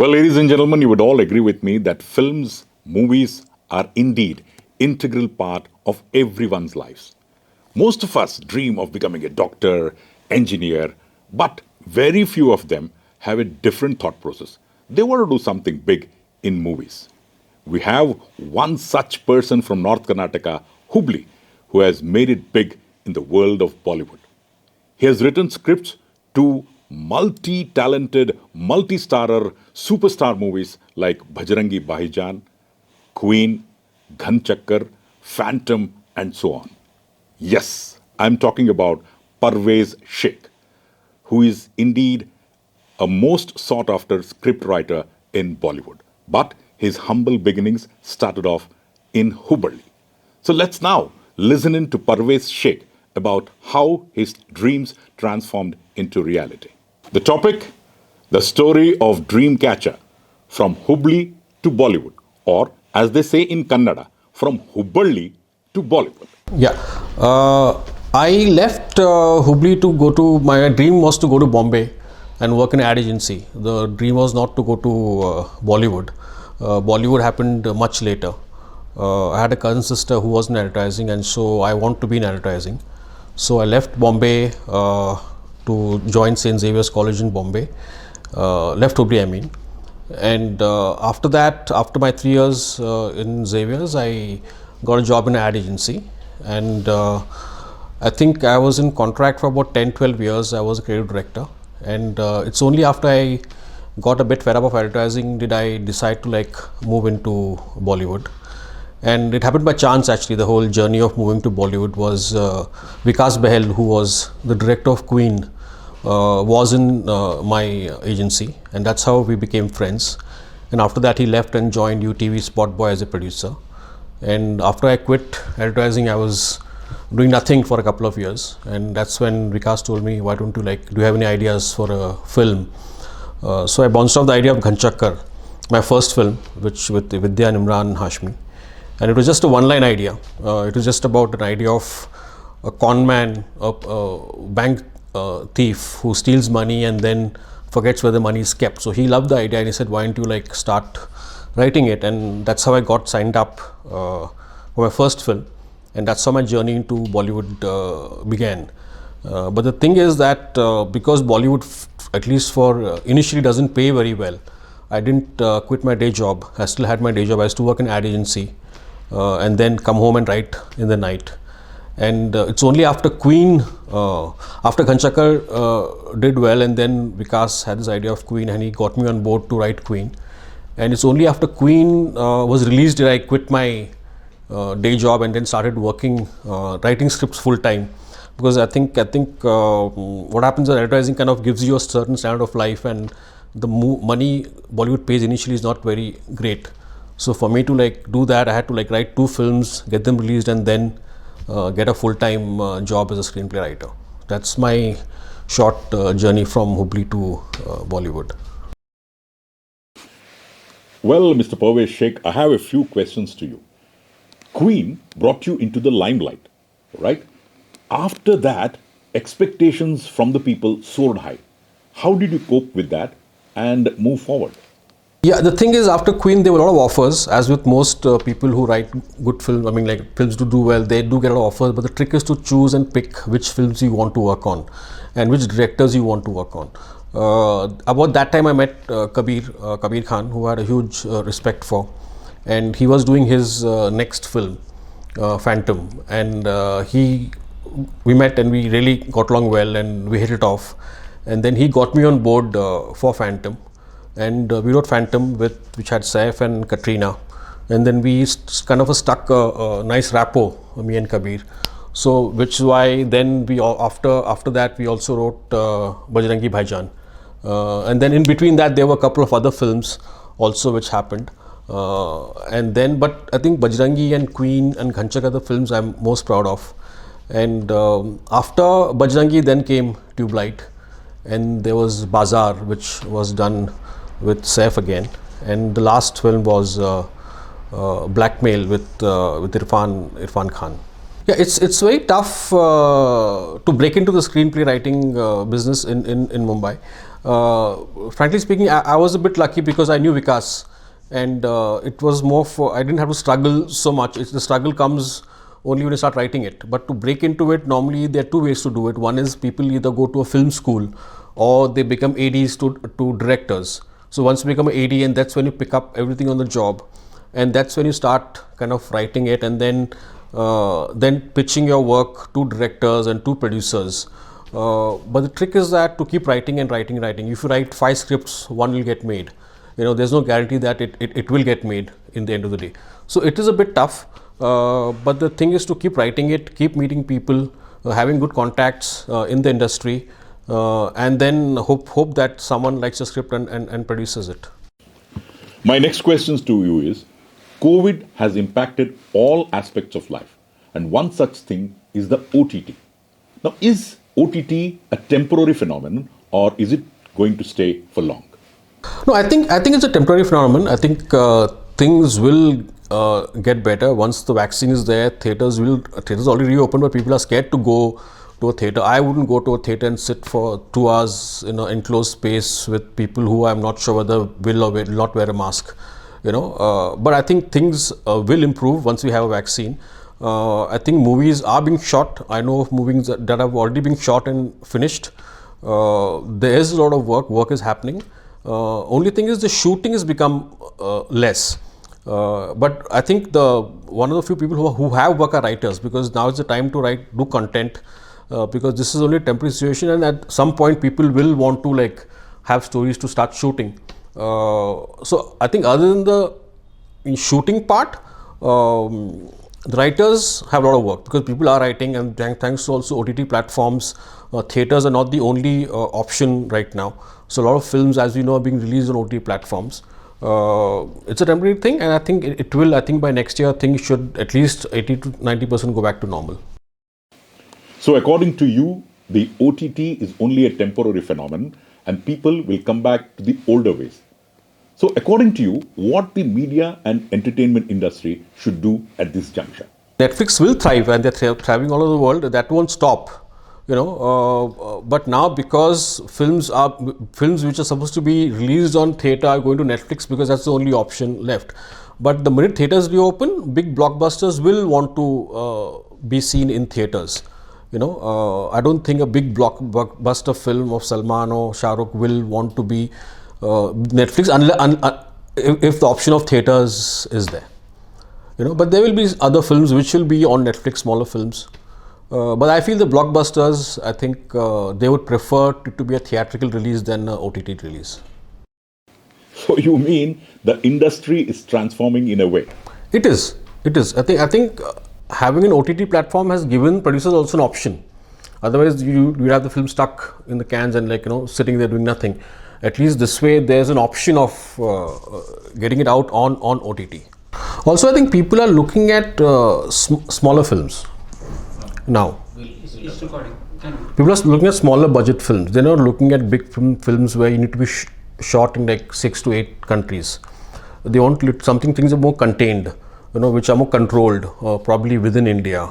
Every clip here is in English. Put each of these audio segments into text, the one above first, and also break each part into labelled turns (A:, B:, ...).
A: Well, ladies and gentlemen, you would all agree with me that films, movies are indeed integral part of everyone's lives. Most of us dream of becoming a doctor, engineer, but very few of them have a different thought process. They want to do something big in movies. We have one such person from North Karnataka, Hubli, who has made it big in the world of Bollywood. He has written scripts to multi talented, multi starrer, superstar movies like Bajrangi Bhaijaan, Queen, Ghan Chakkar, Phantom, and so on. Yes, I'm talking about Parvez Sheikh, who is indeed a most sought after scriptwriter in Bollywood. But his humble beginnings started off in Hubli. So let's now listen in to Parvez Sheikh about how his dreams transformed into reality. The topic: the story of Dreamcatcher from Hubli to Bollywood, or as they say in Kannada, from Hubballi to Bollywood.
B: Yeah, I left Hubli to go to, my dream was to go to Bombay and work in an ad agency. The dream was not to go to Bollywood. Bollywood happened much later. I had a cousin sister who was in advertising, and so I want to be in advertising. So I left Bombay to join St. Xavier's College in Bombay, left Hubli I mean. And after that, after my 3 years in Xavier's, I got a job in an ad agency. And I think I was in contract for about 10-12 years. I was a creative director. And it's only after I got a bit fed up of advertising did I decide to move into Bollywood. And it happened by chance actually. The whole journey of moving to Bollywood was Vikas Behel, who was the director of Queen, was in my agency, and that's how we became friends. And after that he left and joined UTV Spot Boy as a producer. And after I quit advertising, I was doing nothing for a couple of years, and that's when Vikas told me, why don't you do you have any ideas for a film? So I bounced off the idea of Ghan Chakkar, my first film, which with Vidya and Imran Hashmi. And it was just a one-line idea. It was just about an idea of a con man, a bank thief who steals money and then forgets where the money is kept. So he loved the idea and he said, why don't you start writing it? And that's how I got signed up for my first film. And that's how my journey into Bollywood began. But the thing is that because Bollywood, at least for initially, doesn't pay very well, I didn't quit my day job. I still had my day job. I used to work in ad agency and then come home and write in the night. And it's only after Queen, after Ghan Chakkar did well, and then Vikas had this idea of Queen and he got me on board to write Queen. And it's only after Queen was released that I quit my day job and then started working, writing scripts full time. Because I think what happens in advertising kind of gives you a certain standard of life, and the money Bollywood pays initially is not very great. So for me to do that, I had to write 2 films, get them released, and then get a full-time job as a screenplay writer. That's my short journey from Hubli to Bollywood.
A: Well, Mr. Parvez Sheikh, I have a few questions to you. Queen brought you into the limelight, right? After that, expectations from the people soared high. How did you cope with that and move forward?
B: Yeah, the thing is, after Queen, there were a lot of offers, as with most people who write good films. I mean, films do well, they do get a lot of offers, but the trick is to choose and pick which films you want to work on and which directors you want to work on. About that time, I met Kabir Khan, who I had a huge respect for, and he was doing his next film, Phantom, and we met and we really got along well and we hit it off. And then he got me on board for Phantom. And we wrote Phantom, which had Saif and Katrina, and then we kind of stuck a nice rapport, me and Kabir. So, which is why then we after that we also wrote Bajrangi Bhaijaan, and then in between that there were a couple of other films also which happened, and then but I think Bajrangi and Queen and Ghan Chakkar are the films I'm most proud of. And after Bajrangi then came Tube Light, and there was Bazaar, which was done with Saif again, and the last film was Blackmail with Irfan Khan. Yeah, it's very tough to break into the screenplay writing business in Mumbai. Frankly speaking, I was a bit lucky because I knew Vikas, and it was more for I didn't have to struggle so much. The struggle comes only when you start writing it. But to break into it, normally there are two ways to do it. One is people either go to a film school or they become ADs to directors. So once you become an AD, and that's when you pick up everything on the job, and that's when you start kind of writing it, and then pitching your work to directors and to producers. But the trick is that to keep writing and writing. If you write 5 scripts, one will get made. There's no guarantee that it will get made in the end of the day. So it is a bit tough, but the thing is to keep writing it, keep meeting people, having good contacts in the industry, and then hope that someone likes the script and produces it.
A: My next questions to you is, COVID has impacted all aspects of life, and one such thing is the OTT. Now, is OTT a temporary phenomenon, or is it going to stay for long?
B: No, I think it's a temporary phenomenon. I think things will get better once the vaccine is there. Theaters already reopened, but people are scared to go to a theater. I wouldn't go to a theater and sit for 2 hours in an enclosed space with people who I'm not sure whether will or will not wear a mask. But I think things will improve once we have a vaccine. I think movies are being shot. I know of movies that have already been shot and finished. There is a lot of work is happening. Only thing is the shooting has become less. But I think one of the few people who have work are writers, because now is the time to do content, because this is only a temporary situation, and at some point people will want to have stories to start shooting. So I think other than the shooting part, the writers have a lot of work because people are writing, and thanks to also OTT platforms, theaters are not the only option right now. So a lot of films, as we know, are being released on OTT platforms. It's a temporary thing, and I think it will. I think by next year, things should at least 80 to 90% go back to normal.
A: So according to you, the OTT is only a temporary phenomenon, and people will come back to the older ways. So according to you, what the media and entertainment industry should do at this juncture?
B: Netflix will thrive, and they're thriving all over the world. That won't stop, but now because films which are supposed to be released on theater are going to Netflix because that's the only option left. But the minute theaters reopen, big blockbusters will want to be seen in theaters. I don't think a big blockbuster film of Salman or Shah Rukh will want to be Netflix if the option of theaters is there. But there will be other films which will be on Netflix, smaller films. But I feel the blockbusters, I think they would prefer it to be a theatrical release than an OTT release.
A: So you mean the industry is transforming in a way?
B: It is. I think having an OTT platform has given producers also an option. Otherwise, you have the film stuck in the cans and sitting there doing nothing. At least this way, there's an option of getting it out on OTT. Also, I think people are looking at smaller films now. People are looking at smaller budget films. They're not looking at big films where you need to be shot in 6 to 8 countries. They want things are more contained, which are more controlled, probably within India,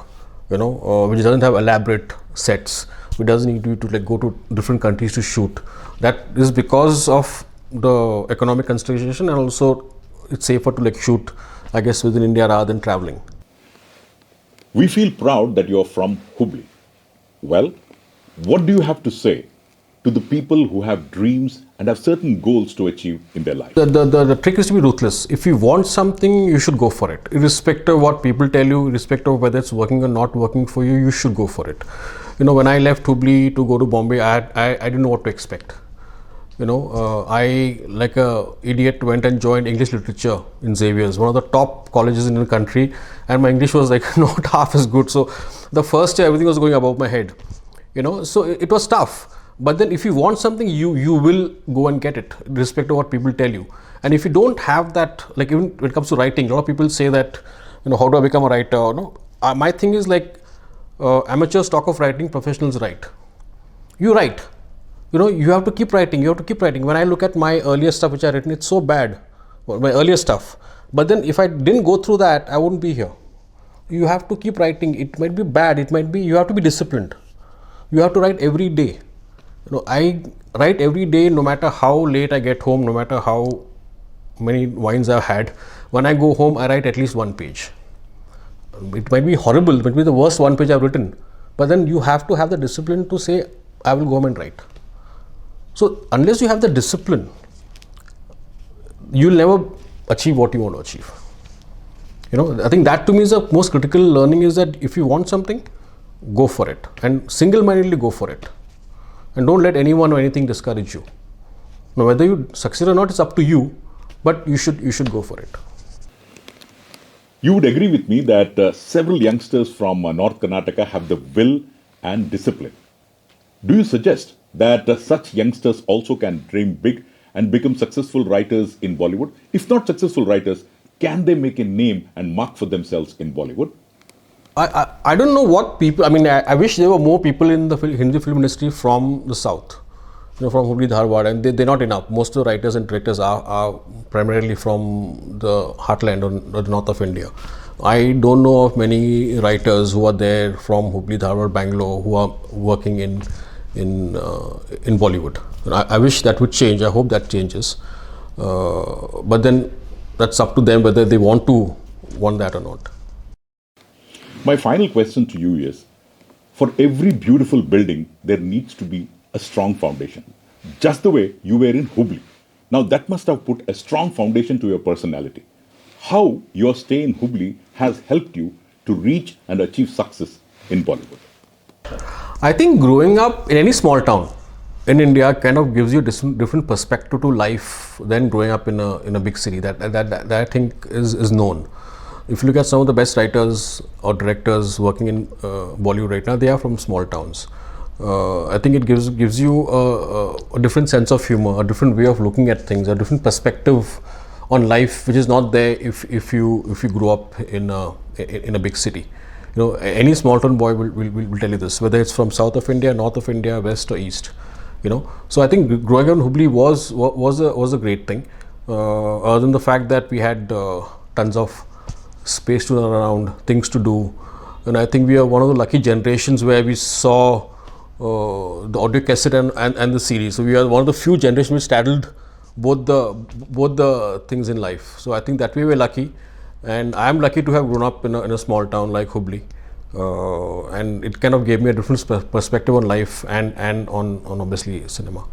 B: which doesn't have elaborate sets. It doesn't need you to go to different countries to shoot. That is because of the economic consideration, and also it's safer to shoot, I guess, within India rather than traveling.
A: We feel proud that you're from Hubli. Well, what do you have to say to the people who have dreams and have certain goals to achieve in their life?
B: The trick is to be ruthless. If you want something, you should go for it. Irrespective of what people tell you, irrespective of whether it's working or not working for you, you should go for it. When I left Hubli to go to Bombay, I didn't know what to expect. I, like a idiot, went and joined English literature in Xavier's, one of the top colleges in the country, and my English was not half as good. So the first year, everything was going above my head. So it was tough. But then if you want something, you will go and get it, irrespective of what people tell you. And if you don't have that, even when it comes to writing, a lot of people say that, how do I become a writer? My thing is amateurs talk of writing, professionals write. You write. You have to keep writing. When I look at my earlier stuff which I written, it's so bad. My earlier stuff. But then if I didn't go through that, I wouldn't be here. you have to keep writing. It might be bad, it might be, you have to be disciplined. You have to write every day. I write every day, no matter how late I get home, no matter how many wines I've had. When I go home, I write at least one page. It might be horrible, it might be the worst one page I've written, but then you have to have the discipline to say, I will go home and write. So unless you have the discipline, you'll never achieve what you want to achieve. I think that to me is the most critical learning, is that if you want something, go for it, and single-mindedly go for it, and don't let anyone or anything discourage you. Now, whether you succeed or not, it's up to you, but you should go for it.
A: You would agree with me that several youngsters from North Karnataka have the will and discipline. Do you suggest that such youngsters also can dream big and become successful writers in Bollywood? If not successful writers, can they make a name and mark for themselves in Bollywood?
B: I don't know what people, I wish there were more people in the Hindi film industry from the south, from Hubli, Dharwad, and they're not enough. Most of the writers and directors are primarily from the heartland or the north of India. I don't know of many writers who are there from Hubli, Dharwad, Bangalore, who are working in Bollywood. I wish that would change. I hope that changes. But then that's up to them whether they want that or not.
A: My final question to you is, for every beautiful building, there needs to be a strong foundation. Just the way you were in Hubli. Now that must have put a strong foundation to your personality. How your stay in Hubli has helped you to reach and achieve success in Bollywood?
B: I think growing up in any small town in India kind of gives you different perspective to life than growing up in a big city. That I think is known. If you look at some of the best writers or directors working in Bollywood right now, they are from small towns. I think it gives you a different sense of humor, a different way of looking at things, a different perspective on life, which is not there if you grow up in a big city. Any small town boy will tell you this, whether it's from south of India, north of India, west or east. So I think growing up in Hubli was a great thing. Other than the fact that we had tons of space to run around, things to do, and I think we are one of the lucky generations where we saw the audio cassette and the CD. So we are one of the few generations which straddled both the things in life. So I think that way we're lucky, and I am lucky to have grown up in a small town like Hubli, and it kind of gave me a different perspective on life and on obviously cinema.